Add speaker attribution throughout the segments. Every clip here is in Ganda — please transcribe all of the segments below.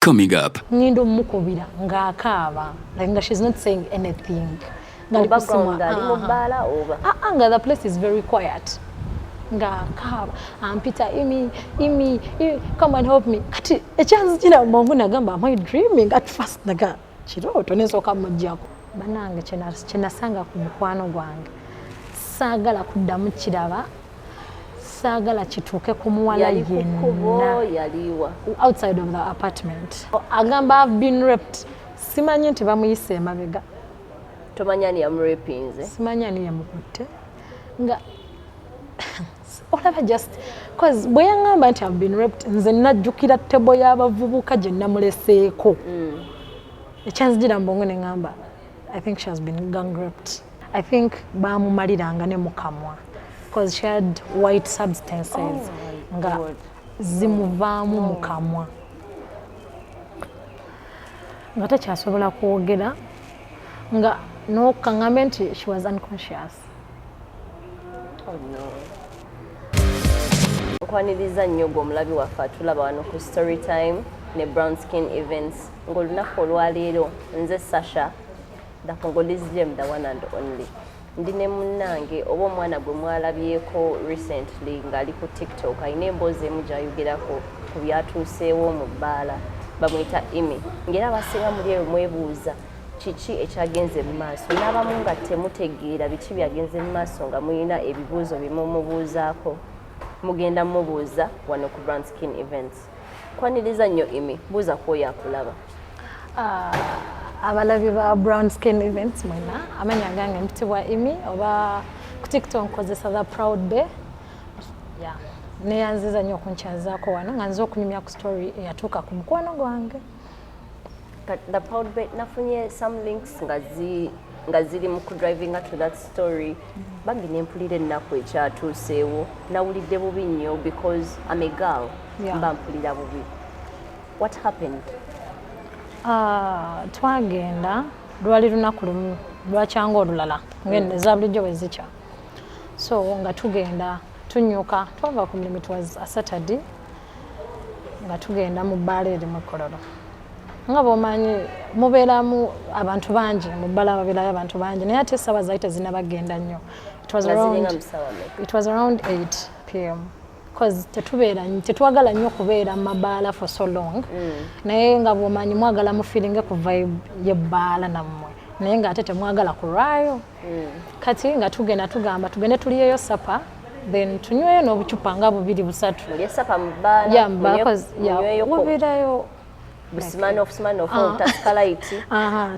Speaker 1: Coming up.
Speaker 2: Nindo mukubira nga akaaba like she's not saying anything.
Speaker 3: No background ali mu bbaala oba.
Speaker 2: Nga the place is very quiet. Nga akaaba. Peter, Imi, come and help me. Kati echanzi kina Mungu nagamba am I dreaming at first naga kiroto nesoka mujjako. Banange kyenasanga ku mukwano gwange. Saagala kuddamu kiraba. Saagala kituuke ku muwala yenna
Speaker 3: yaliwa
Speaker 2: outside of the apartment. Agamba I've been raped. Simanyi nti bamuyise mabega.
Speaker 3: Tomanya ni amrapinze.
Speaker 2: Simanya ni yamukutte. Nga olaba just cause bwe yangamba nti I've been raped nze najjukira tebo y'abavubuka gye namuleseeko. Ekyanzijira mbongo ne ngamba I think she has been gang raped. I think baamumaliranga ne mukamwa. Because she had white substances nga zimuvaamu mukamwa nga takyasobola kwogera nga nokaŋŋambe nti she was unconscious.
Speaker 3: Oh no. Nkwaniriza nnyo gwe omulabi waffe atulaba wano ku story time ne brown skin events ng'olunaku olwaleero nze Sasha the Congolese gem the one and only. Ndine munnange oba omwana gwe mwalabyeko recently ng'ali ku TikTok ayina emboozi emu gy'ayogerako ku byatuuseewo mu bbaala bamuyita Imi. Ng'era abasinga muli eyo mwebuuza kiki ekyagenze mu maaso n'abamu nga temutegeera biki byagenze mu maaso nga muyina ebibuuzo bimumubuuzaako mugenda mubuuza wano ku Brown Skin Events. Kwaniriza nnyo Imi, buuza kwoyo akulaba.
Speaker 2: Abalabi ba Brown Skin Events mwena amanya gange mpitibwa Imi oba ku TikTok nkozesa the proud bay. Yeah. Neyanziza nnyo okunkyazaako wano nga nze okunyumya ku story eyatuuka ku mukwano gwange.
Speaker 3: The proud bay nafunye some links nga ziri mu driving to that story. Bangi nempulira ennaku ekyatuuseewo nawulidde bubi nnyo because I'm a girl. Mba mpulira bubi. What happened?
Speaker 2: Twagenda lwali lunaku lumu lwakyanga olulala ng'eza bulijjo bwe zikya. So nga tugenda tunyuka twava ku mulimu, it was a Saturday nga tugenda mu bbaala eri mu Kololo. Nga bw'omanyi mubeeramu abantu bangi mu bbaala babeerayo abantu bangi naye ate essaawa zaali tezinnabagenda nnyo. It was around 8 p.m. Because tetwagala nnyo kubeera mu mabaala for so long. Naye nga bw'omanyi mwagala mu feeling ku vibe y'ebbaala nammwe naye nga ate temwagala kulwayo. Kati nga tugenda tugamba tugende tuliyeyo sapa then tunyweyo n'obucupa nga 2 busatu.
Speaker 3: Mulye sapa mu bbaala
Speaker 2: wabeerayo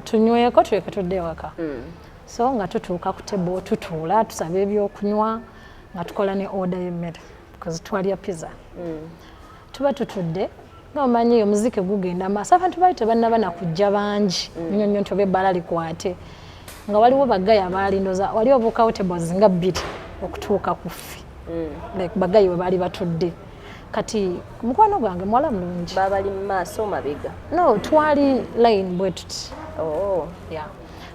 Speaker 2: tunyweko tuleke tudde ewaka. So nga tutuuka ku table tutuula tusaba ebyokunywa nga tukola ne order y'emmere because twalya pizza. Tuba tutudde nga omanyi omuziki gugenda maaso abantu baali tebannaba nakujja bangi nnyo nnyo nti oba ebbaala likwate nga waliwo bagayi abaalindoza wali obuukawo tables nga 2 okutuuka ku ffe like bagayi we baali batudde. Kati mukwano gwange muwala mulungi
Speaker 3: babali mu maaso mabega.
Speaker 2: No, twali line bwe tuti. Yeah.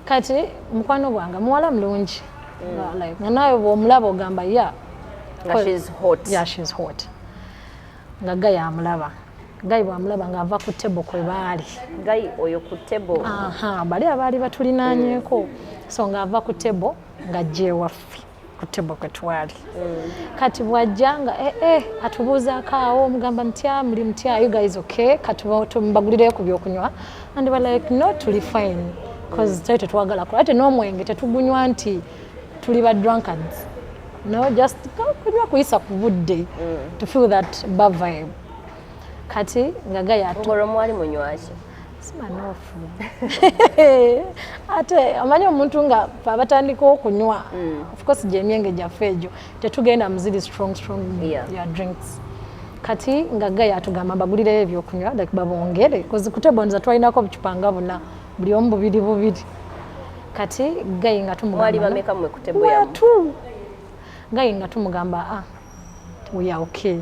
Speaker 2: Kati mukwano gwange muwala mulungi like nga nawe bw'omulaba ogamba
Speaker 3: she's hot.
Speaker 2: Yeah, she's hot. Nga gayi amulaba. Gayi bw'amulaba ng'ava ku table kwe baali.
Speaker 3: Gayi oyo ku table.
Speaker 2: Bali abaali batulinaanyeeko. So ng'ava ku table ng'ajja ewaffe ku table kwe twali. Kati bw'ajja nga atubuuzaako awo mugamba mutya muli mutya, you guys okay? Kati mbagulireyo ku byokunywa. And they were like no, tuli fine. Because twali tetwagala kola. Ate n'omwenge tetugunywa nti tuli ba drunkards. No, just kunywa kuyisa ku budde to feel that bad vibe. Kati nga gayi
Speaker 3: ngolo mwali munywaki?
Speaker 2: Simanofu. Ate amanyi omuntu nga abatandika okunywa of course gy'emyenge gyaffe egyo tetugenda muziri strong drinks. Kati nga gayi atugamba bagulireyo ebyokunywa like babongere because ku table nza twalinako obucupa nga 4 buli omu 2. Kati gayi nga tumugamba
Speaker 3: mwali bameka mwe ku table yamu
Speaker 2: gayi nga tumugamba we are okay.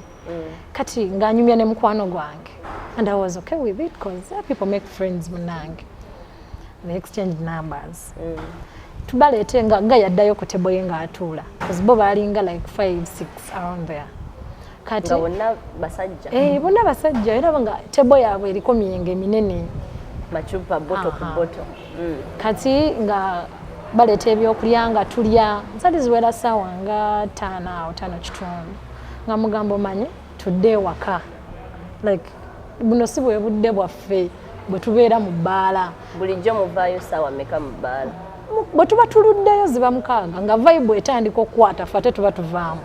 Speaker 2: Kati nga nyumya ne mukwano gwange and I was okay with it because people make friends munange. They exchange numbers. Tubaleete nga gayi addayo ku table ye nga atuula because bo baalinga like 5-6 around there.
Speaker 3: kati bonna basajja
Speaker 2: bonna basajja era nga tebo yaabwe eriko miyenge minene
Speaker 3: machupa boto ku boto
Speaker 2: kati nga baleta ebyokulya nga tulya nsali ziwera ssaawa nga 5 kitundu nga mugambo manye tudde ewaka like buno si bwe budde bwaffe bwe tubeera mu bbaala
Speaker 3: bulijjo muvaayo ssaawa mmeka mu bbaala
Speaker 2: bwe tuba tuluddeyo ziba 6 nga vibe etandika okukwata ffe ate tuba tuvaamu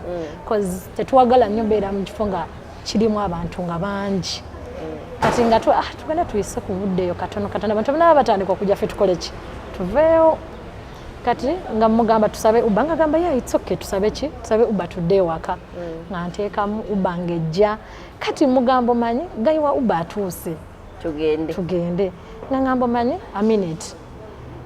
Speaker 2: cause tetuwagala nnyo beera mu kifo nga kirimu abantu nga bangi kati nga tugenda tuyise ku buddeyo katono abantu banaba batandika okujja ffe tukole ki tuveeyo kati nga mugamba tusabe uba nga gamba it's okay tusabe ki tusabe uba tudde ewaka nga nteekamu uba ngejja kati mugambo manyi gayiwa uba atuuse tugende nga ngambo manyi a minute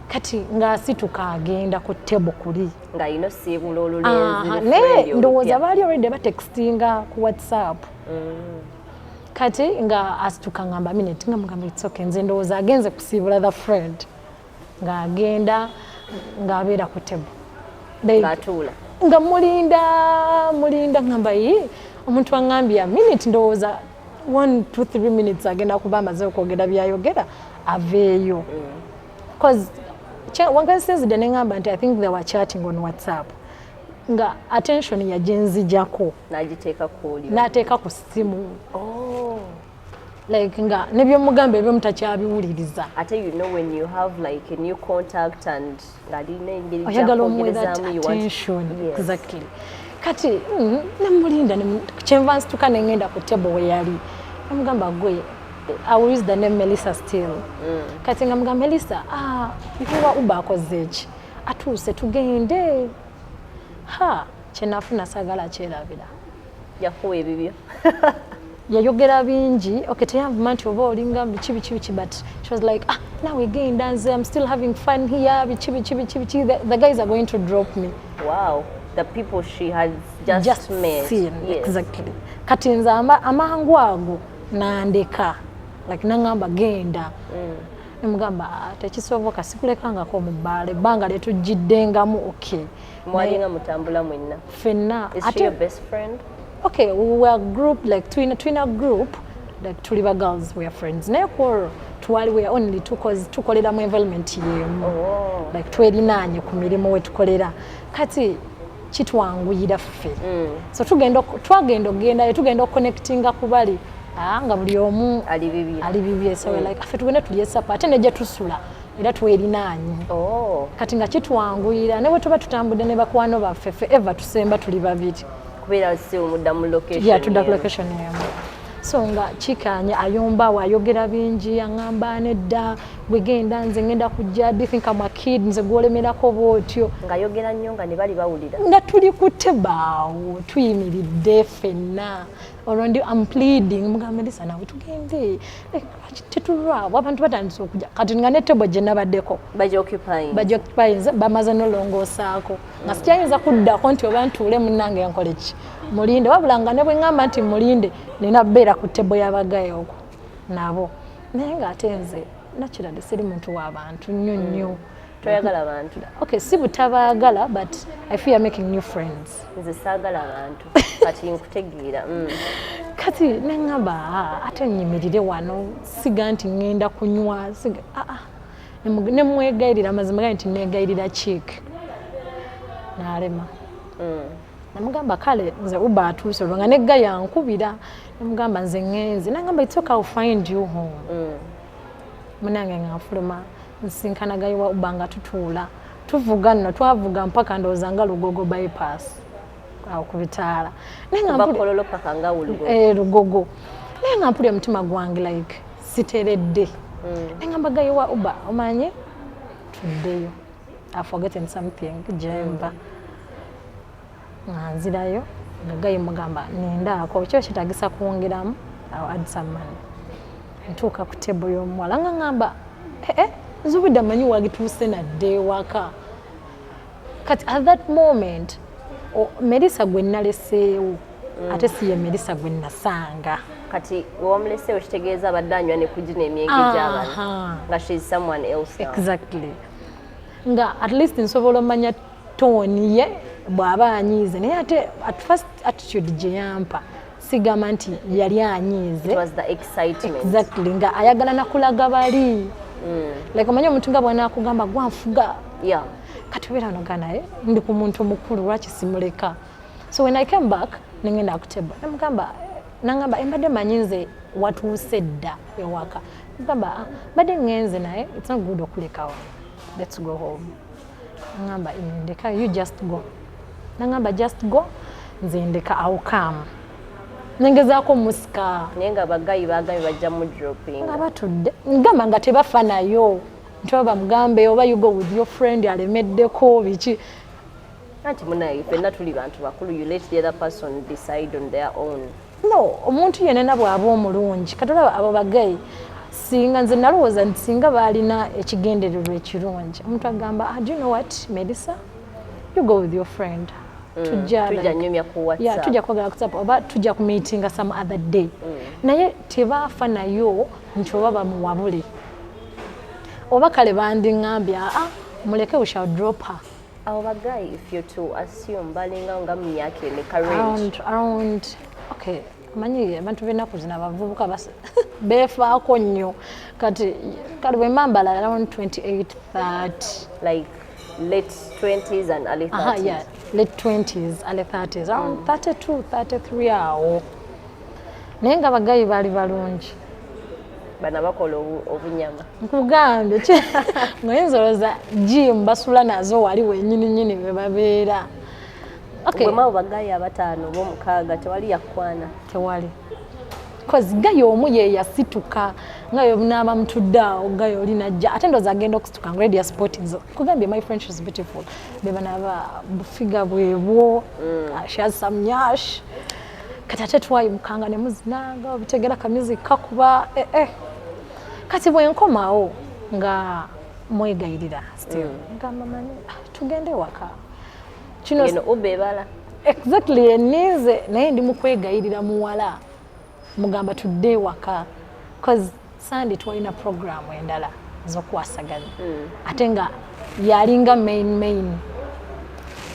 Speaker 2: kati nga situka agenda ku table kuli
Speaker 3: nga ino siibula olulenzi
Speaker 2: ndowooza baali already batextinga ku WhatsApp kati nga asituka ngamba minute nga mugamba it's okay nze ndowooza agenze kusiibula the friend nga agenda nga abeera ku table
Speaker 3: ng'atuula
Speaker 2: nga mulinda ngamba omuntu angambye a minute ndowooza 1 to 3 minutes agenda kuba amaze okwogera byayogera aveeyo because one guy says the nengamba nti I think they were chatting on WhatsApp nga attention ya jenzijako n'ateeka ku ssimu like nga nebyo mugambe ebyo mutakyabiwuliriza
Speaker 3: ate you know when you have like a new contact and ngalina engeri
Speaker 2: oyagala omuweza attention exactly kati namulinda kyenva nsituka nengenda ku table we yali namugamba gwe I will use the name Melissa still kati nga mugamba Melissa ifuwa uba akozeeki atuuse tugende kyenafuna sagala kyerabira
Speaker 3: yakuwa ebibyo
Speaker 2: yayogera bingi okay teyanvuma nti oba olinga biki but she was like now again dance I'm still having fun here biki the guys are going to drop me
Speaker 3: wow the people she had just met
Speaker 2: seen, yes. Exactly kati nze amangu ago nandeka like nangamba genda nemugamba tekisoboka sikulekangako mu bbaala ebbanga lyetujjiddengamu okay
Speaker 3: mwalinga mutambula mwenna
Speaker 2: fenna
Speaker 3: is she your best friend
Speaker 2: okay we were group like twin group like tuli ba girls we are friends neko twali we are only two cause tukolera mu environment yemu like twerinanye ku mirimu we tukolera kati kitwanguyira ffe so twagenda connectinga kubali nga buli omu ali bibye so like affe tugenda tulye sapa ate neje tusula era twerinanye kati nga kitwanguyira ne bwe tuba tutambudde ne bakwano baffe ever tusemba tuli babiri
Speaker 3: kubeera si omudda mu location
Speaker 2: tudda ku location yemu so nga kikanye ayomba wayogera bingi angamba nedda gwegenda nze ngenda kujja do you think I'm a kid nze gwolemerako bwotyo
Speaker 3: nga yogera nnyo nga ne bali bawulira
Speaker 2: nga tuli ku tebaawo tuyimiridde ffenna olwo ndi I'm pleading mugamba Melissa nawe tugende tetulwawo abantu batandise okujja kati nga ne tebo gye nabaddeko bajoccupying bamaze nolongoosaako nga sikyayinza kuddako nti oba ntuule munnange nkole ki mulinde wabula nga ne bwe ŋŋamba nti mulinde nina beera ku tebo y'abagayo okwo nabo naye ng'ate nze nakirade siri muntu w'abantu nnyo
Speaker 3: toyagala abantu
Speaker 2: okay si butabaagala but I feel making new friends
Speaker 3: nze saagala abantu kati nkutegeera
Speaker 2: kati neŋŋamba ate nyimirire wano siga nti ŋŋenda kunywa ne mwegayirira amazima gali nti neegayirira chick n'alema namugamba kale nze uba atuuse olwo nga negga yankubira namugamba nze ŋŋenze nangamba it's okay I'll find you home munange ngafuluma nsinkana gayiwa uba nga tutuula tuvuga nno twavuga mpaka ndowooza nga Lugogo bypass awo ku bitaala Lugogo naye nga mpulya omutima gwange like siteredde nengamba gayiwa uba omanye tuddeyo I've forgotten something jemba nzirayo nga gayi mugamba nendaako kyo kitagisa kwongeramu I'll add some money ntuuka ku table y'omuwala nga ngamba nze obudde amanyi wagituuse nadde ewaka kati at that moment Melissa gwe naleseewo ate si ye Melissa gwe nasanga
Speaker 3: kati wamuleseewo kitegeeza abadde anywa ne kugina emyenge gy'abantu nga she's someone else now.
Speaker 2: Exactly nga at least nsobola omanya tooni ye bw'aba anyiize naye ate at first attitude gye yampa sigamba nti yali anyiize.
Speaker 3: It was the excitement.
Speaker 2: Exactly, nga ayagala nakulaga bali. Like omanyi omuntu nga bw'anaakugamba gwanfuga.
Speaker 3: Yeah.
Speaker 2: Kati obeera noga naye ndi ku muntu mukulu lwaki simuleka. So when I came back nengenda ku table nangamba embadde manyi nze watuuse dda ewaka. Ngamba badde ngenze naye it's not good okulekawo. Let's go home. Ngamba ndeka you just go. Nangamba just go nze ndeka I'll come. Nengezaako musika.
Speaker 3: Naye nga bagayi bagambi bajja mu dropping.
Speaker 2: Nga batudde. Ngamba nga tebafa nayo. Ntoba mugambe oba you go with your friend alemeddeko biki.
Speaker 3: Anti munaye fenna tuli bantu bakulu, you let the other person decide on their own.
Speaker 2: No, omuntu yenna bw'aba omulungi. Katolaba abo bagayi. Singa nze nalowooza nti singa baalina ekigendererwa ekirungi. Omuntu agamba, do you know what, Melissa? You go with your friend. Tujja
Speaker 3: nyumya ku WhatsApp.
Speaker 2: Yeah, tujja kwagala ku WhatsApp oba tujja ku meeting some other day. Naye tebaafa nayo nti oba bamuwabule. Oba kale bandiŋŋambye muleke we shall drop her.
Speaker 3: Abo bagayi, if you to assume balinga nga mu myaka emeka range.
Speaker 2: Around okay. Manyi abantu b'ennaku zino abavubuka beefaako nnyo kati bwe mbambala around 28, 30.
Speaker 3: Like late 20s and early 30s.
Speaker 2: Yeah, late 20s, early 30s, around 32, 33 awo. Naye nga bagayi baali balungi.
Speaker 3: Bana bakola obunyama.
Speaker 2: Nkugambye ng'oyinza olowooza gym basula nazo wali wennyini be babeera. Okay.
Speaker 3: Bwe bagayi abataano b'omukaaga tewali yakwana.
Speaker 2: Tewali. Because gayi omu ye yasituka nga yobunaaba mutudde awo gayi oli najja ate ndowooza agenda okusituka nga ready sporting. Kugambye my French is beautiful. Be banaaba bufiga bwebwo. She has some nyash. Kati ate twayimukanga ne muzinanga obutegera kamizi kakuba Kati bwe nkomawo nga mwegayirira still. Ngamba manyi tugende waka.
Speaker 3: Kino ubebala.
Speaker 2: Exactly, enize naye ndi mukwegayirira muwala. Mugamba tudde waka. Because Sunday twalina program endala z'okwasaganya. Ate nga yalinga main.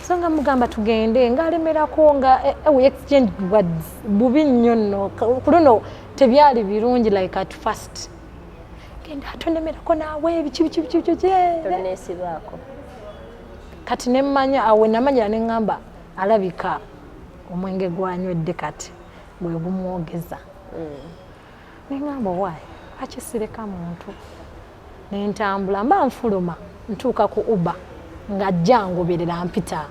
Speaker 2: So nga mugamba tugende ng'alemerako nga we exchange words bubi nnyo nno. Kuno tebyali birungi like at first. Genda atonemerako naawe biki.
Speaker 3: Toneesibaako.
Speaker 2: Kati nemmanya awe namanya ne ngamba alabika omwenge gwanywedde kati bwe bumwogeza. Ne ngamba wayi akisireka muntu. Ne ntambula mba nfuluma ntuuka ku Uber nga jangoberera mpita.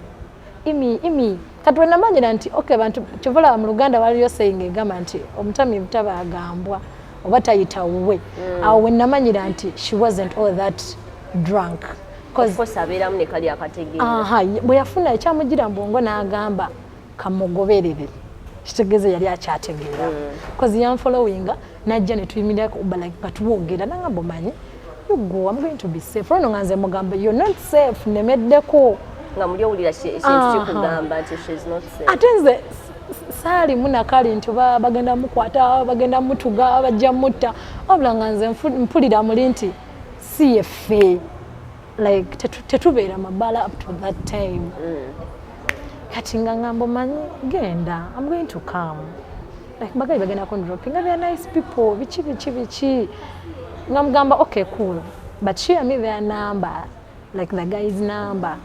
Speaker 2: Imi kati namanyira nti okay bantu kivula mu Luganda waliyo saying egamba nti omutami butaba agambwa oba tayita wuwe. Awe namanyira nti she wasn't all that drunk.
Speaker 3: Abeeramu ne kali akategeera.
Speaker 2: Bwe yafuna ekyamugira mbongo n'agamba kamugoberere kitegeeze yali akyategeera. Because yanfollowinga najja ne tuyimirira ku Uber like katubogera nangamba omanyi you go, I'm going to be safe. Ono nganze mugamba you're not safe nemeddeko.
Speaker 3: Nga muli owulira ekintu kikugamba nti she's not safe.
Speaker 2: Ate nze saali munakali nti bagenda mukwata bagenda mutuga bajja mutta wabula nganze mpulira muli nti si yeffe. Like tetubeera mabbaala up to that time. Kati nga ngamba manyi genda, I'm going to come. Like bagayi bagenda ku dropping, they are nice people, bichi. Nga mugamba okay cool, but share me their number, like the guy's number.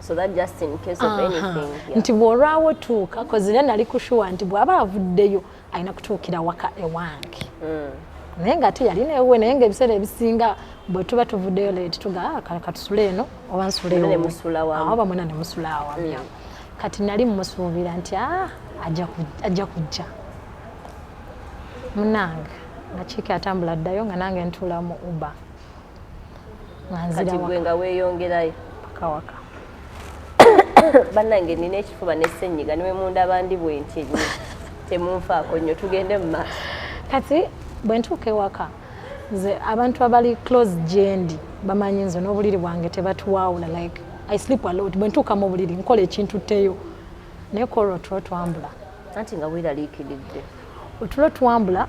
Speaker 3: So that just in case of anything.
Speaker 2: Nti bw'olwawo tuuka, cause then nali kushuwa nti bw'aba avuddeyo alina kutuukira waka ewange. Naye nga ate yalina ewuwe naye nga ebiseera ebisinga bwe tuba tuvuddeyo leeti tuga katusule eno oba nsule oba mwena ne musula awamu. Kati nali mmusuubira nti ajja kujja. Munange nga Kiiki atambula ddayo nga nange ntuula mu Uber.
Speaker 3: Kati gwe nga weeyongerayo
Speaker 2: paka waka.
Speaker 3: Bannange nina ekifuba n'essenyiga niwe mundaba ndi bwentyenyi temunfaako nnyo tugende mu maaso.
Speaker 2: Kati bwe ntuuka ewaka nze abantu abali close gyendi bamanyi nze n'obuliri bwange tebatuwaawula like I sleep a lot. Bwe ntuuka mu buliri nkola ekintu tteyo naye kola otulo twambula.
Speaker 3: Anti nga weeraliikiridde.
Speaker 2: Otulo twambula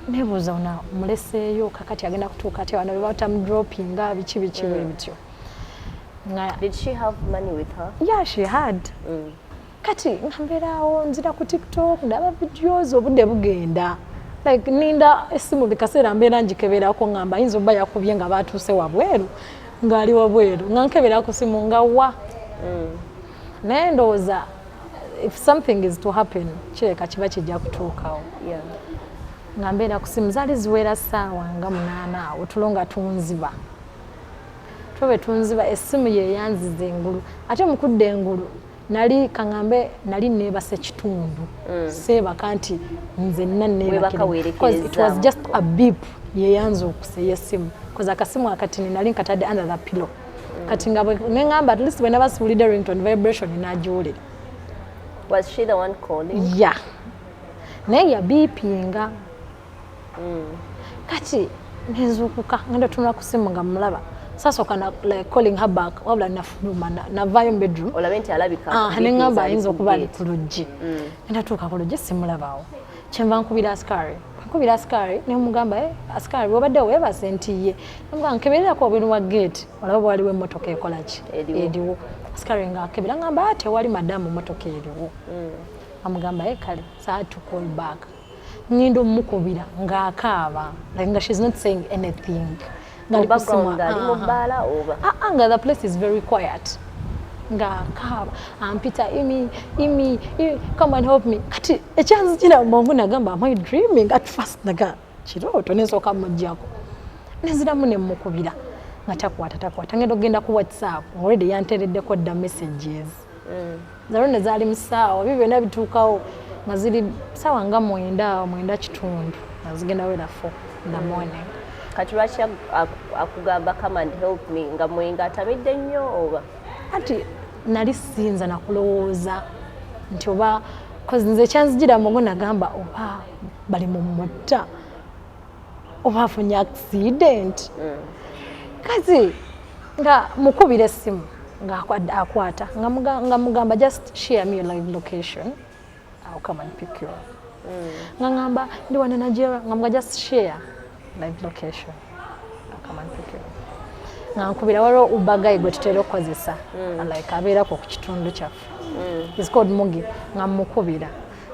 Speaker 2: neebuuza ona muleseeyo kakati agenda kutuuka ate wano batamudropinga biki bwe bityo.
Speaker 3: Did she have money with her?
Speaker 2: Yeah, she had. kati ngambeerawo nzira ku TikTok ndaba videos obudde bugenda like ninda esimu bikaseera mbeera njikeberako ngamba ayinza obba yakubye nga batuuse wabweru ng'ali wabweru nga nkebera ku simu nga wa naye ndowooza if something is to happen kireka kiba kijja kutuukawo nga mbeera ku simu zaali ziwera ssaawa nga 8 awo tulo nga tunziba tobe tunziba esimu yeyanziza engulu ate mukudde engulu nali kangambe nali neebase kitundu seebaka nti nze nanneebaka because it was just a beep yeyanza okuseya esimu because akasimu akati nali nkatadde under the pillow kati nga nengamba at least when I was the ringtone vibration inagiwulira.
Speaker 3: Was she the one calling?
Speaker 2: Yeah. Naye ya beepinga. Kati nezukuka ngenda tunula ku simu nga mulaba. Sasa kana like calling her back wabula nafuluma navayo bedroom.
Speaker 3: Olabenti alabika.
Speaker 2: Nengamba ayinza okuba ali ku luggi. Ngenda tuuka ku luggi simulabawo. Kyenva nkubira askari. Nkubira askari ne mugamba askari wabadde weebase nti ye. Namugamba nkebererako obwino wa gate olaba waliwo emmotoka ekola ki? Ediwo. Askari nga akebera ngamba ate wali madamu mmotoka eriwo. Amugamba kale saa to call back. Ngindo mukubira nga akaaba like she's not saying anything.
Speaker 3: The background mobala over.
Speaker 2: The place is very quiet. Nga akaaba Peter imi come and help me. Kati a chance kina mongo nagamba am I dreaming at first naga kiroto nesoka mujjako. Nezira mune mukubira. Ngatakwata ngendo genda ku WhatsApp already yantereddeko dda messages zarone zali msaawa bibyo nabituukawo nga ziri sawa nga mwenda kitundu nazigenda wera 4 in the morning.
Speaker 3: Kati lwaki akugamba come and help me nga mwenga atamidde nnyo oba
Speaker 2: ati nali sinza nakulowooza nti oba cause nze kyanzigira mongo nagamba oba bali mu mutta oba afunye accident. Kazi nga mukubira simu nga akwata nga mugamba just share me your live location I'll come and pick you up. Nga ngamba ndi wana Nigeria nga just share live location I'll come and pick you up. Nga nkubira waro ubagayi gwe tutera okozesa like abeera ku kitundu kyaffe is called mugi nga mukubira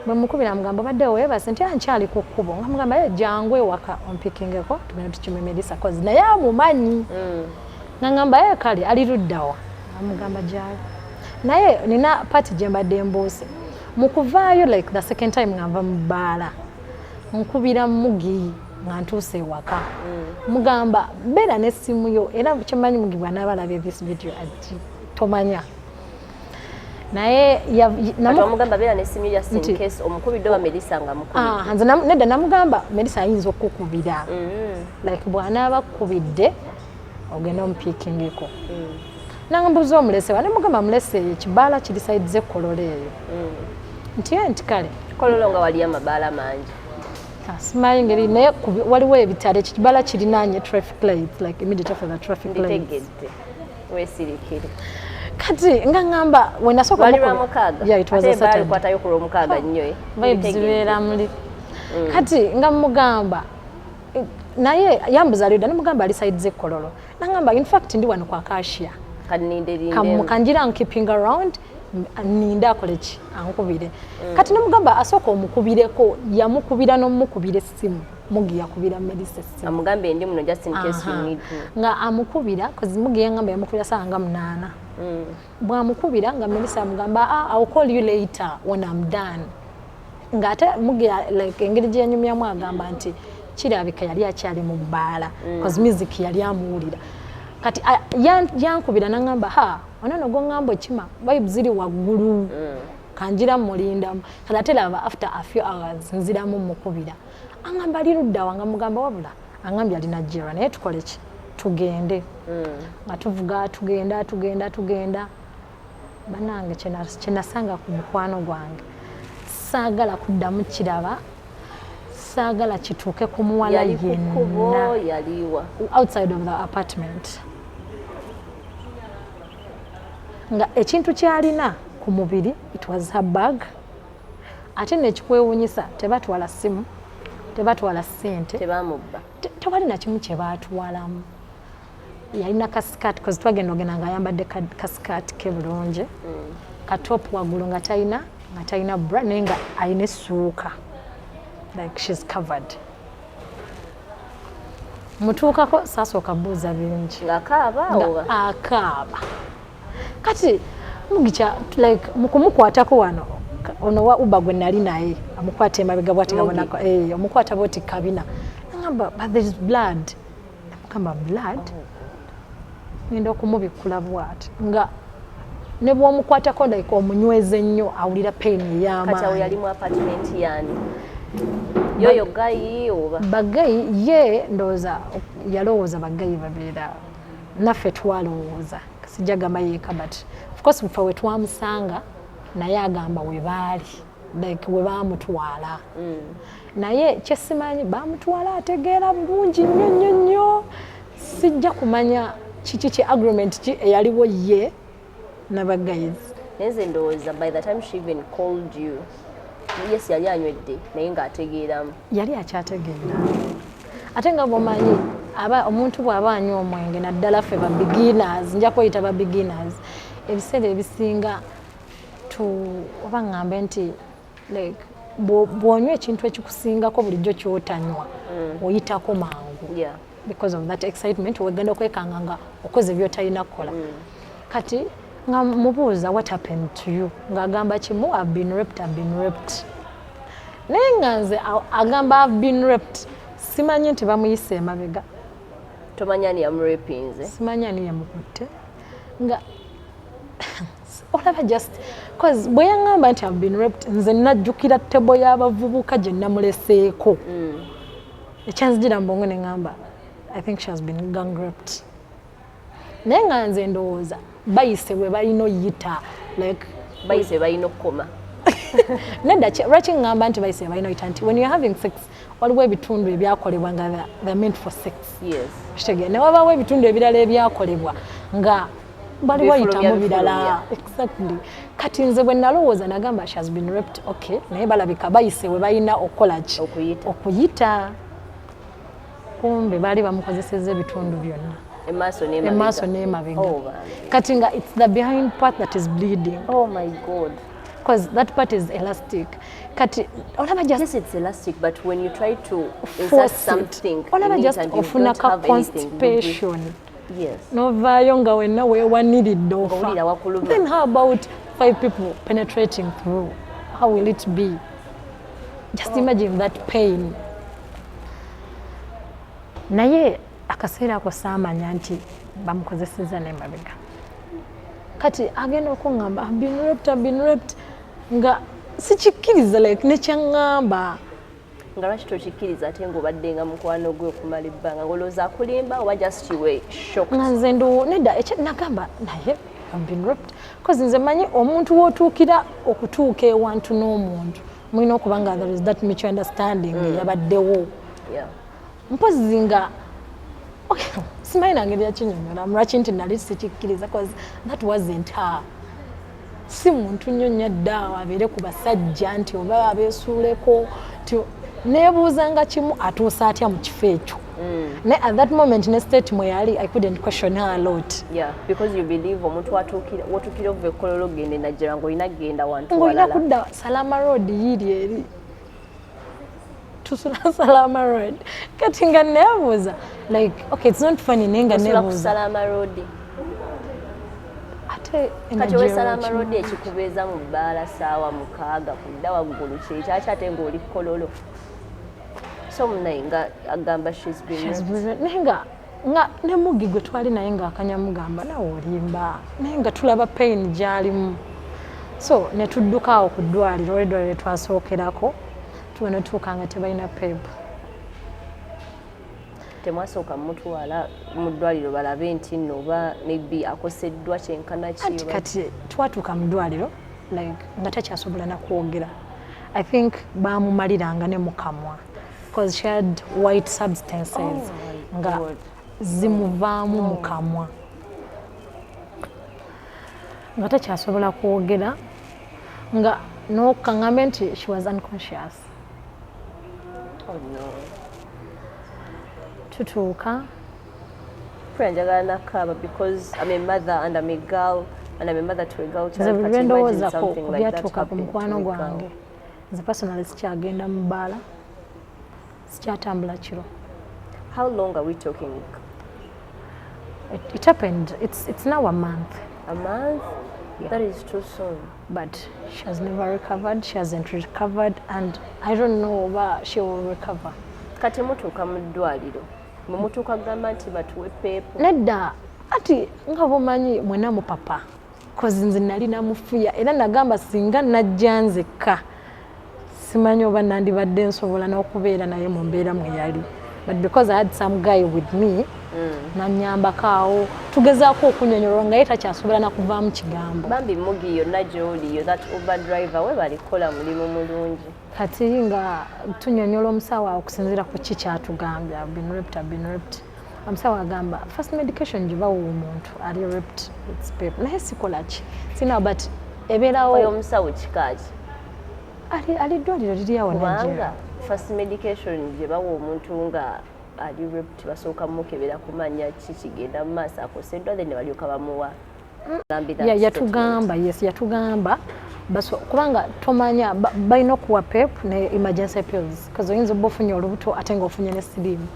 Speaker 2: mukubira mugamba badde weebase nti ankyali ku kkubo nga mugamba jangwe waka ompikingeko tugenda tukimemerisa cause naye amumanyi nga ngamba kali ali luddawa amugamba jali naye nina party gye mbadde mbuuse mukuvaayo like the second time ngamba mu bbaala nkubira mugi nga ntuuse ewaka mugamba beera n'essimu yo era kimanyi mugi bw'anaabalabye this video ati tomanya naye
Speaker 3: namugamba beera n'essimu just in case omukubidde oba Melissa nga mukubidde.
Speaker 2: Nze nedda namugamba Melissa ayinza okukubira like bw'anaaba kubidde ogenda omupiikingiko nangambuuza omulesewa ne mugamba mulese ekibaala kiri side z'ekkololo eyo nti kale
Speaker 3: kololo nga wali amabaala mangi
Speaker 2: simanyi ngeri naye waliwo ebitale ekibaala kirinaanye traffic lights like immediate after the traffic lights.
Speaker 3: Nditegedde weesirikire
Speaker 2: kati nga ngamba wenasooka
Speaker 3: wali lwamukaaga
Speaker 2: yeah, it was a Saturday
Speaker 3: kwatayo ku lwomukaaga nnyo
Speaker 2: vibes zibeera muli kati nga mugamba naye yambuza lidda nemugamba ali side z'ekkololo nangamba in fact ndi wano kwa Kasia kanjira I'm keeping around ninda akole ki ankubire kati nemugamba asooka omukubireko yamukubira n'omukubira essimu mugi yakubira Melissa essimu
Speaker 3: amugambe ndi muno just in case you need to
Speaker 2: nga amukubira cause mugi yangamba yamukubira saa nga 8 bwamukubira nga Melissa amugamba I'll call you later when I'm done nga ate mugi like engeri gye yanyumyamu agamba nti kirabika yali akyali mu bbaala cause music yali amuwulira kati yankubira nangamba onono gongamba ekima vibe ziri waggulu kanjira mulindamu kati ate laba after a few hours nziramu mukubira angamba ali ludda wanga mugamba wabula angambye ali Nigeria naye tukole ki tugende nga tuvuga tugenda banange kyenasanga ku mukwano gwange saagala kuddamu kiraba saagala kituuke ku muwala yenna
Speaker 3: yaliwa
Speaker 2: outside of the apartment nga ekintu kyalina ku mubiri it was her bag ate nekikwewunyisa tebatwala simu tebatwala ssente
Speaker 3: tebamubba
Speaker 2: tewali na kimu kye baatwalamu yalina kasikati cause twagenda ogenda nga ayambadde kasikati ke bulungi katop waggulu nga talina bra naye nga alina essuuka like she's covered. Mutuukako saasooka buuza bingi akaaba kati mugikya like mukumukwatako wano ono wa uba gwe nali naye amukwata emabega bwati gabonako omukwata bwoti kabina ngamba but there is blood amugamba blood ngenda okumubikula bwati nga ne bw'omukwatako like omunyweze nnyo awulira pain ey'amaanyi.
Speaker 3: Kati awo yali mu apartment yani yoyo gayi oba
Speaker 2: bagayi ye ndowooza yalowooza bagayi babeera naffe twalowooza sijja gamba yeeka but of course ffe we twamusanga naye agamba we baali like we baamutwala naye kyesimanyi baamutwala ategeera bulungi nnyo sijja kumanya kiki ki agreement ki eyaliwo ye n'abagayizi.
Speaker 3: naye nze ndowooza by the time she even called you yes yali anywedde naye ng'ategeeramu
Speaker 2: yali akyategeera ate nga bwomanyi omuntu bw'aba anywa omwenge naddala ffe ba beginners nja kweyita ba beginners ebiseera ebisinga oba ŋŋambe nti like bw'onywa ekintu ekikusingako bulijjo ky'otanywa oyitako mangu because of that excitement wegenda okwekanga nga okoze by'otalina kukola kati nga mubuuza what happened to you ng'agamba kimu I've been raped naye nga nze agamba I've been raped simanyi nti bamuyise emabega
Speaker 3: tomanya ni yamurapinze
Speaker 2: simanya ni yamukutte nga olaba just cause bwe yaŋŋamba nti I've been raped nze najjukira ttebo y'abavubuka gye namuleseeko ekyanzijira mu bwongo ne ŋŋamba I think she has been gang raped naye nga nze ndowooza bayise bwe balina oyita like
Speaker 3: bayise balina okukoma
Speaker 2: nedda lwaki ŋŋamba nti bayise balina oyita nti when you're having sex waliwo ebitundu ebyakolebwa nga they're meant for sex kitegeera ne wabaawo ebitundu ebirala ebyakolebwa nga bali wayitamu birala exactly kati nze bwe nalowooza nagamba she has been raped okay naye balabika bayise we balina okukola ki okuyita kumbe baali bamukozeseza ebitundu byonna emaaso n'emabega kati nga it's the behind part that is bleeding.
Speaker 3: Oh my god,
Speaker 2: because that part is elastic kati olaba just
Speaker 3: yes it's elastic but when you try to insert something
Speaker 2: olaba just ofuna ka constipation
Speaker 3: yes
Speaker 2: novaayo nga wenna weewaniridde ofa then how about 5 people penetrating through how will it be just imagine that pain naye akaseera ako saamanya nti bamukozeseza n'emabega kati agenda okuŋŋamba I've been raped nga sikikkiriza like nekyaŋŋamba
Speaker 3: nga lwaki tokikkiriza ate ng'obadde nga mukwano gwe okumala ebbanga ng'olowooza akulimba oba just you were shocked
Speaker 2: nga nze nedda nagamba naye I've been raped because nze manyi omuntu w'otuukira okutuuka ewantu n'omuntu mulina okuba nga there is that mutual understanding yabaddewo mpozi nga simanyi nange lyakinyonyola lwaki nti nali sikikkiriza because that wasn't her si muntu nnyo nnyo ddaawo abeere ku basajja nti oba abeesuuleko neebuuzanga kimu atuusa atya mu kifo ekyo naye at that moment ne state mwe yali I couldn't question her a lot
Speaker 3: because you believe omuntu watuukira ova ekkololo ogende najjera ng'olina kgenda wantu
Speaker 2: ng'olina kudda Salama Road yiri eri tusula Salama Road kati nga neebuuza like okay it's not funny naye nga neebuuza
Speaker 3: Salama Road
Speaker 2: ate
Speaker 3: kati we Salama Road ekikubeeza mu bbaala ssaawa 6 kudda waggulu kyeki ate ng'oli kololo so munaye nga agamba she's been
Speaker 2: naye nga ne Muggi gwe twali naye ng'akanya mugamba nawe olimba naye nga tulaba pain gy'alimu so ne tudduka awo ku ddwaliro eddwaliro twasookerako tubona tuuka nga tebalina pep
Speaker 3: temwasooka mutwala mu ddwaliro balabe nti nno oba maybe akoseddwa kyenkana ki
Speaker 2: kati twatuuka mu ddwaliro like nga takyasobola nakwogera I think baamumaliranga ne mu kamwa because she had white substances nga zimuvaamu mu kamwa nga takyasobola kwogera nga nokaŋŋambe nti she was unconscious. Tutuuka
Speaker 3: njagala nakaaba because I'm a mother and I'm a girl And I'm a mother to a girl
Speaker 2: nze
Speaker 3: child.
Speaker 2: buli
Speaker 3: But
Speaker 2: lwe
Speaker 3: imagine
Speaker 2: ndowooza
Speaker 3: something
Speaker 2: ku
Speaker 3: like that
Speaker 2: byatuuka ku
Speaker 3: happened to
Speaker 2: mukwano
Speaker 3: a
Speaker 2: gwange
Speaker 3: girl.
Speaker 2: nze personally sikyagenda mu bbaala sikyatambula kiro.
Speaker 3: How long are we talking?
Speaker 2: It happened, it's now a month.
Speaker 3: A month? Yeah. That is too soon.
Speaker 2: But she has never recovered, she hasn't recovered, and I don't know whether she will recover.
Speaker 3: Kati mutuuka mu ddwaliro mwe mutuuka kugamba nti batuwe peepo.
Speaker 2: Nedda ati nga bwomanyi mwena mu papa kozi nze nali namufuya era nagamba singa najja nzekka simanyi oba nandibadde nsobola n'okubeera naye mu mbeera mwe yali, but because I had some guy with me nanyambako awo tugezaako okunyonyola nga ye takyasobola nakuvaamu kigambo.
Speaker 3: Bambi mugi yonna gy'oli yo that Uber driver we balikola mulimu mulungi.
Speaker 2: Kati nga tunyonyola omusawo awo okusinziira ku ki kyatugambye been raped. Omusawo agamba first medication gye bawa omuntu ali raped with paper naye sikola ki sina but ebeerawo
Speaker 3: oyo omusawo kikaaki
Speaker 2: ali ddwaliro liri awo
Speaker 3: kubanga first medication gye bawa omuntu nga ali raped basooka mukebera kumanya ki kigenda mu maaso akoseddwa then balyoka bamuwa.
Speaker 2: Yatugamba kubanga tomanya balina okuwa pep ne emergency pills because oyinza obba ofunye olubuto ate nga ofunye ne siriimu.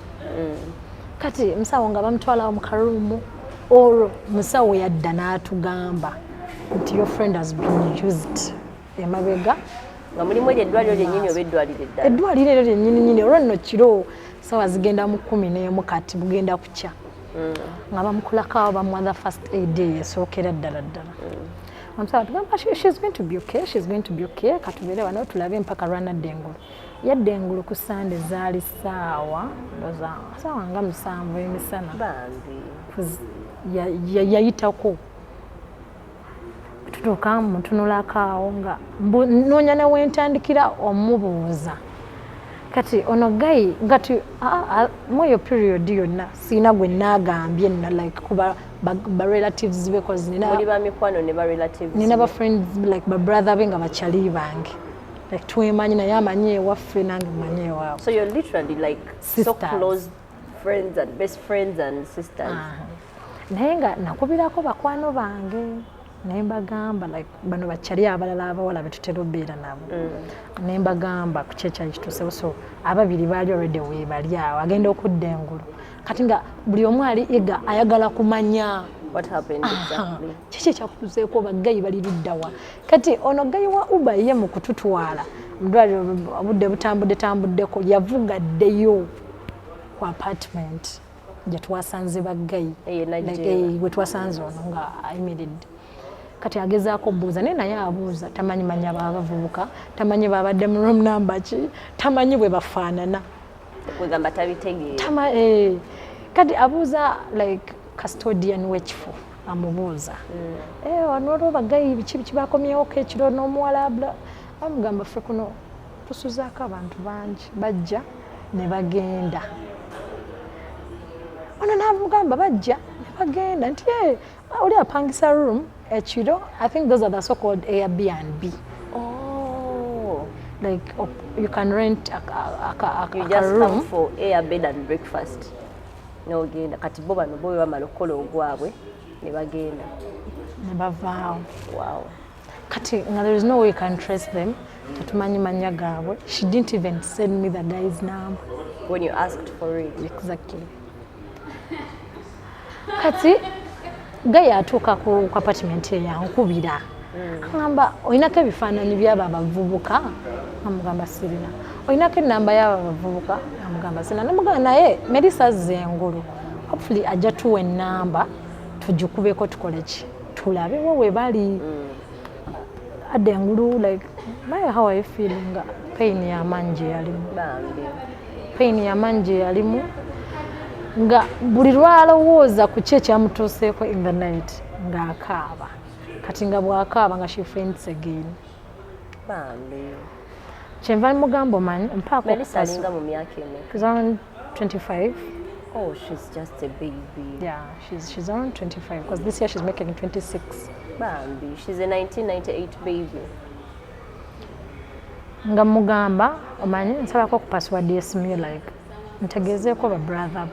Speaker 2: Kati musawo nga bamutwala mu karuumu olwo musawo yadda n'atugamba nti your friend has been used emabega
Speaker 3: nga mulimu eryo eddwaliro lyennyini oba eddwaliro eddala.
Speaker 2: Eddwaliro eryo lyennyini olwo nno kiro sawa zigenda mu 11 kati bugenda kukya nga bamukulako awo bamuwa the first aid esookera ddala. Omusawo tugamba she's going to be okay katubeere wano tulabe mpaka lwanadda engulu. Yadda engulu ku Sande zaali saawa nga 7 emisana yayitako tutuuka mutunulako awo nga noonya ne wentandikira omubuuza kati ono gayi ngati mweyo period yonna siina gwe naagambye nna like kuba ba relatives be cause nina ba friends like ba brother be nga bakyali bange like twemanyi naye amanyi ewaffe nange manyi ewaabwe.
Speaker 3: So you're literally like sisters. So close friends and best friends and sisters.
Speaker 2: Naye nga nakubirako bakwano bange naye mbagamba like bano bakyali abalala abawala betutera obeera nabo naye mbagamba ku kyekyali kituusewo so ababiri baali already weebali awo agenda okudda engulu kati nga buli omu ali ega ayagala kumanya
Speaker 3: what happened exactly.
Speaker 2: Kiki kyakutuuseeko bagayi bali luddawa kati ono gayi wa Uber ye mu kututwala mudwaliro obudde butambuddeko yavugaddeyo ku apartment gye twasanze bagayi we twasanze ono nga ayimiridde kati agezaako obuuza naye abuuza tamanyi manya babavubuka tamanyi babadde mu room number ki tamanyi bwe bafaanana
Speaker 3: kugamba tabitegeera
Speaker 2: kati abuuza like custodian w'ekifo amubuuza wano olwo bagayi biki bakomyewo ekiro n'omuwala abula amugamba ffe kuno tusuzaako abantu bangi bajja ne bagenda ono n'amugamba bajja ne bagenda nti oli apangisa room ekiro I think those are the so called Airbnb. Like you can rent
Speaker 3: you just
Speaker 2: room.
Speaker 3: Come for air bed and breakfast no genda kati bo bano boyo bamala okukola ogwabwe ne bagenda
Speaker 2: ne bavaawo.
Speaker 3: Wow.
Speaker 2: Kati there is no way you can trace them tetumanyi manya gaabwe. She didn't even send me the guy's number
Speaker 3: when you asked for it.
Speaker 2: Exactly. Kati gayi atuuka ku apartment yankubira agamba olinako ebifaananyi byabo abavubuka amugamba sirina olinako enamba y'abo abavubuka amugamba sirina namugamba naye Merisa azze engulu hopefully ajja tuwa enamba tugikubeko tukole ki tulabewo we bali adda engulu like how are you feeling pain y'amaanyi gye yalimu nga buli lwalowooza ku ki ekyamutuuseeko in the night ng'akaaba kati nga bw'akaaba nga she faints again. Kyenva mugamba omanyi mpaako
Speaker 3: Melissa alinga mu myaka emeka?
Speaker 2: She's around 25.
Speaker 3: Oh, she's just a baby.
Speaker 2: Yeah, she's around 25 because this year she's making 26.
Speaker 3: Bambi, she's a 1998 baby.
Speaker 2: Nga mugamba omanyi nsabako ku password y'essimu like ntegezeeko ba brother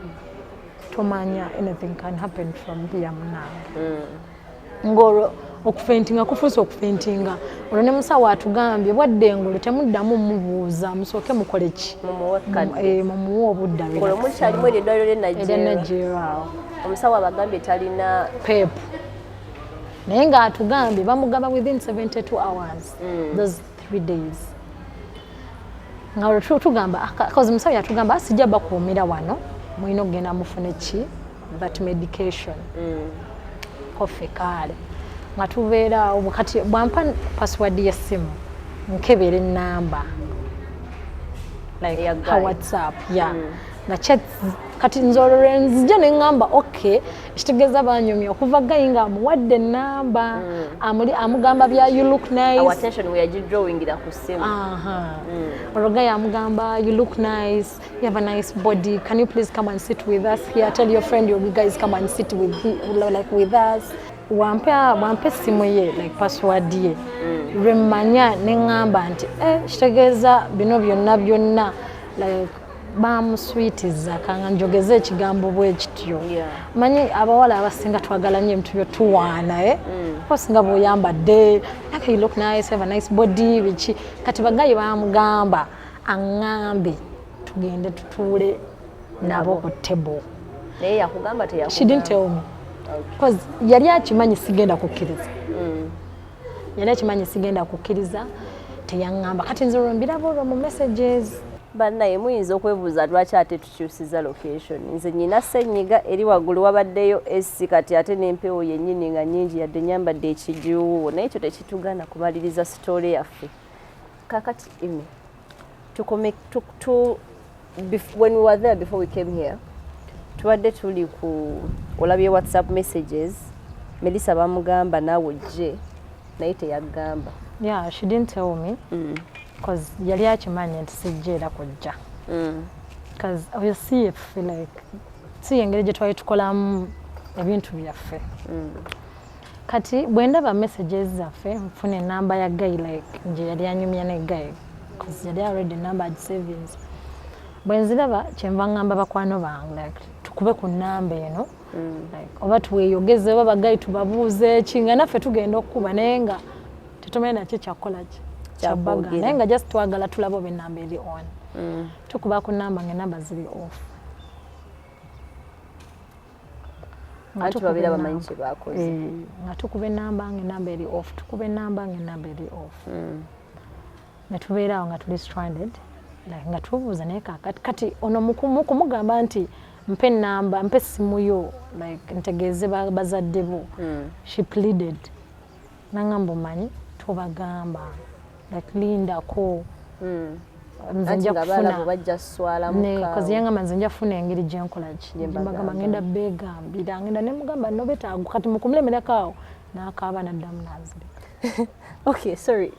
Speaker 2: tomanya anything can happen from here munange ng'olwo okufentinga kufuuse okufentinga olwo ne musawo atugambye bwadde engulu temuddamu mubuuza musooke mukole ki mumuwe obudda
Speaker 3: mukyalimu eddwaliro
Speaker 2: ly'enajjeera
Speaker 3: omusawo abagambye talina
Speaker 2: peepu naye ng'atugambye bamugamba within 72 hours those 3 days nga tugamba cause musawo yatugamba asijja bakuumira wano mulina okugenda mufune ki that medication kofe kaale nga tubeeraawo kati bwampa password y'essimu nkebera ennamba like her whatsapp na chat kati nzolore nzija ne ngamba okay ekitegeeza banyumya okuva gayi nga amuwadde ennamba amugamba bya you look nice
Speaker 3: our attention we are drawing ira ku ssimu
Speaker 2: olwo gayi amugamba you look nice you have a nice body can you please come and sit with us here tell your friend you guys come and sit with us wampe essimu ye like password ye lwemmanya ne ngamba nti kitegeeza bino byonna like bamuswitiza kanga njogeze ekigambo bwe kityo manyi abawala abasinga twagala nnyo ebintu byotuwaana osinga bw'oyambadde like you look nice have a nice body biki kati bagayi bamugamba aŋŋambe tugende tutuule nabo ku table
Speaker 3: naye yakugamba teyakugamba
Speaker 2: she didn't tell me because yali akimanyi sigenda kukkiriza teyaŋŋamba kati nze olwombiraba olwo mu messages
Speaker 3: bannaye muyinza okwebuuza lwaki ate tukyusiza location nze nyina ssenyiga eri waggulu wabaddeyo esi kati ate n'empewo yennyini nga nnyingi yadde nyambadde ekijuuwo naye ekyo tekitugaana kumaliriza sitoole yaffe kakati ime when we were there before we came here tubadde tuli ku olabye whatsapp messages Melissa bamugamba naawe ojje naye teyagamba
Speaker 2: she didn't tell me because yali akimanyi nti sijja era kujja because you see if like si engeri gye twali tukolamu ebintu byaffe kati bwe ndaba messages zaffe nfuna enamba ya gayi like nje yali anyumya ne gayi because yali already number savings bwe nziraba kyenva ngamba bakwano bange like tukube ku namba eno like oba tuweyogeze oba bagayi tubabuuze ki nga naffe tugenda okukuba naye nga tetumanyi nakyo kyakukola ki kyabaga naye nga just twagala tulaba oba enamba eri on tukuba ku namba ng'enamba ziri off
Speaker 3: anti babira bamanyi kye baakoze
Speaker 2: nga tukuba enamba ng'enamba eri off tukuba enamba ng'enamba eri off ne tubeeraawo nga tuli stranded like nga tubuuza naye kati ono mukumugamba nti mpe namba mpe essimu yo like ntegeeze bazadde bo she pleaded nangamba omanyi tobagamba like lindako nze nja kufuna kozi yangamba nze nja kufuna engeri gye nkola ki mbagamba ngenda beegambira ngenda ne mugamba nobetaago kati mukumulemerako awo n'akaaba naddamu n'azirika
Speaker 3: okay sorry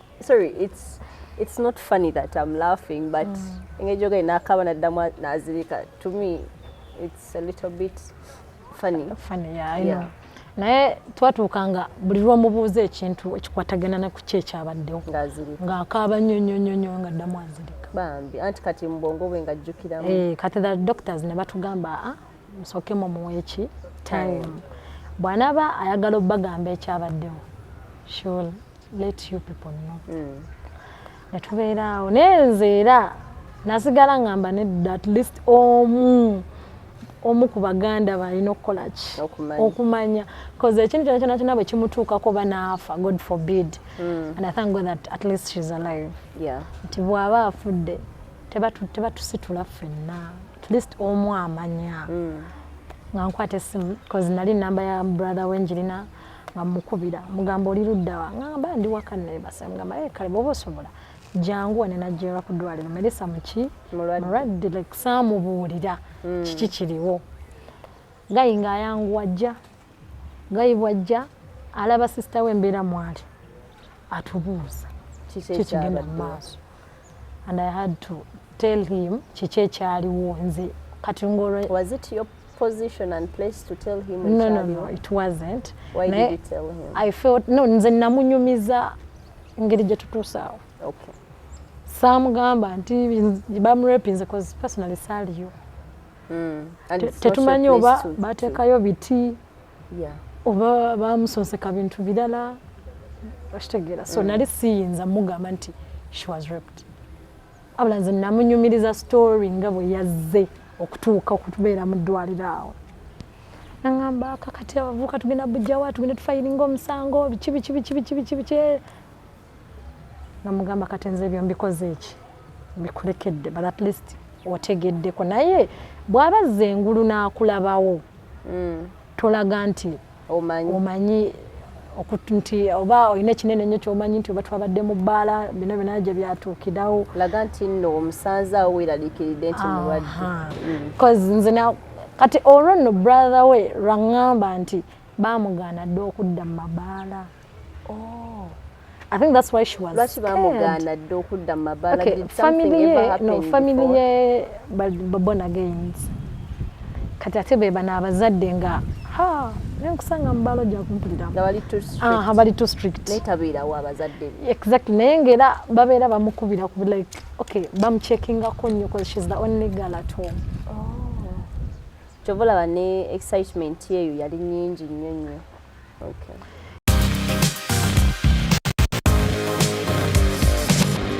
Speaker 3: it's not funny that I'm laughing but engejoga inakaaba naddamu n'azirika to me it's a little bit funny
Speaker 2: yeah I know naye twatuukanga buli lw'omubuuza ekintu ekikwatagana na ku kye ekyabaddewo ng'akaaba nnyo nga ddamu azirika
Speaker 3: bambi anti kati mu bwongo bwe ng'ajjukiramu
Speaker 2: kati the doctors ne batugamba musooke mumuwe ki time bw'anaaba ayagala obbagamba ekyabaddewo she will let you people know ne tubeeraawo naye nze era nasigala ngamba nedda at least omu ku baganda balina okukola ki okumanya because ekintu kyonna bwe kimutuukako banaafa god forbid and I thank God that at least she's alive nti bw'aba afudde tebatusitula ffenna at least omu amanya nga nkwata essimu because nali namba ya brother wenjirina nga mukubira mugamba oli luddawa ngamba ndi waka nebasa mugamba kale bw'oba osobola jangu wane najjeerwa ku ddwaliro Melissa muki mulwadde like saamubuulira kiki kiriwo gayi ng'ayangu ajja gayi bwajja alaba sisita we embeera mwali atubuuza kikigenda mu maaso and I had to tell him kiki ekyaliwo nze kati ngolwo
Speaker 3: was it your position and place to tell him
Speaker 2: no it wasn't
Speaker 3: why did you tell him
Speaker 2: I felt nze namunyumiza engeri gye tutuusaawo
Speaker 3: okay
Speaker 2: samugamba nti bamurepinze because personally saaliyo tetumanyi oba bateekayo biti oba bamusonseka bintu birala okitegeera so nali siyinza mugamba nti she was raped abula nze namunyumiriza story nga bwe yazze okutuuka okutubeera mu ddwaliro awo nangamba kakati abavubuka tugenda bujjawa tugenda tufayiringa omusango biki namugamba kati nze ebyo mbikoze eki mbikulekedde but at least otegeddeko naye bw'abazza engulu n'akulabawo tolaga nti omanyi nti oba olina ekinene nnyo kyomanyi nti oba twabadde mu bbaala bino byonna gye byatuukirawo
Speaker 3: laga nti nno omusanze awo weeraliikiridde nti mulwadde
Speaker 2: cause nze kati olwo nno brother we lwaŋŋamba nti baamugaana dde okudda mu mabaala I think that's why she was
Speaker 3: lwaki baamugaana dde okudda mu mabaala
Speaker 2: family ye born agains kati ate be bano abazadde nga nenkusanga mu baalo gya kumpuliramu bali too strict
Speaker 3: netabeerawo abazadde
Speaker 2: exactly naye ngaera babeera bamukubira ku like okay bamuchekingako nnyo because she's the only girl at home
Speaker 3: kyova olaba ne excitement eyo yali nnyingi nnyo nnyo